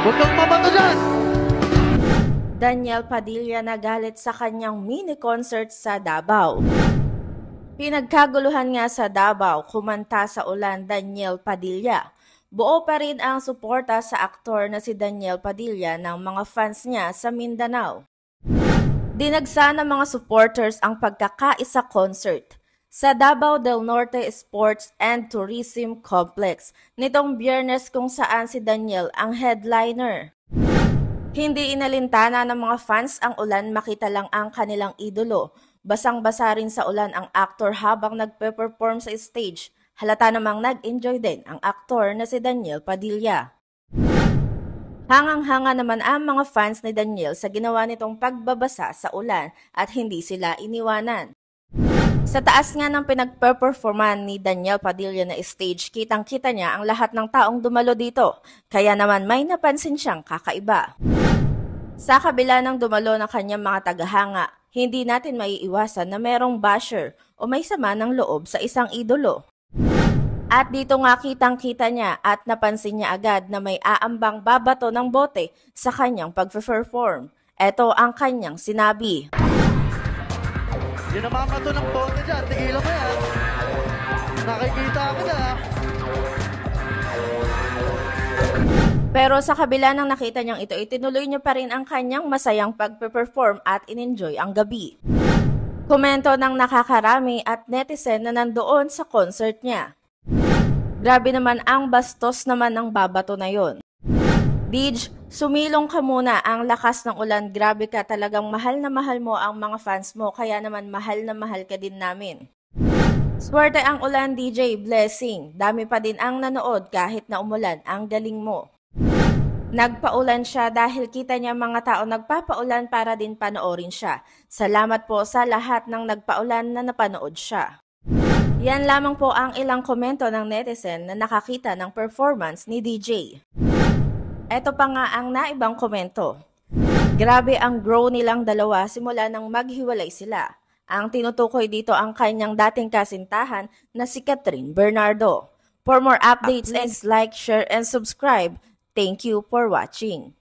Huwag kang mabato dyan! Daniel Padilla nagalit sa kanyang mini-concert sa Davao. Pinagkaguluhan nga sa Davao, kumanta sa ulan Daniel Padilla. Buo pa rin ang suporta sa aktor na si Daniel Padilla ng mga fans niya sa Mindanao. Dinagsa ng mga supporters ang pagkakaisa concert sa Davao del Norte Sports and Tourism Complex nitong Biyernes kung saan si Daniel ang headliner. Hindi inalintana ng mga fans ang ulan, makita lang ang kanilang idolo. Basang-basa rin sa ulan ang aktor habang nagpe-perform sa stage. Halata namang nag-enjoy din ang aktor na si Daniel Padilla. Hangang-hanga naman ang mga fans ni Daniel sa ginawa nitong pagbabasa sa ulan at hindi sila iniwanan. Sa taas nga ng pinagpe-performan ni Daniel Padilla na stage, kitang-kita niya ang lahat ng taong dumalo dito. Kaya naman may napansin siyang kakaiba. Sa kabila ng dumalo ng kanyang mga tagahanga, hindi natin maiiwasan na merong basher o may sama ng loob sa isang idolo. At dito nga kitang-kita niya at napansin niya agad na may aambang babato ng bote sa kanyang pag-perform. Ito ang kanyang sinabi. Yung namamato ng bote dyan, tigilan mo yan. Nakikita ko na. Pero sa kabila ng nakita niyang ito, itinuloy niya pa rin ang kanyang masayang pag-perform at in-enjoy ang gabi. Komento ng nakakarami at netizen na nandoon sa concert niya. Grabe naman ang bastos naman ng babato na yon. Dij, sumilong ka muna, ang lakas ng ulan, grabe ka, talagang mahal na mahal mo ang mga fans mo, kaya naman mahal na mahal ka din namin. Swerte ang ulan DJ, blessing, dami pa din ang nanood kahit na umulan, ang galing mo. Nagpaulan siya dahil kita niya mga tao nagpapaulan para din panoorin siya. Salamat po sa lahat ng nagpaulan na napanood siya. Yan lamang po ang ilang komento ng netizen na nakakita ng performance ni DJ. Ito pa nga ang naibang komento. Grabe ang grow nilang dalawa simula nang maghiwalay sila. Ang tinutukoy dito ang kanyang dating kasintahan na si Catherine Bernardo. For more updates, please like, share, and subscribe. Thank you for watching.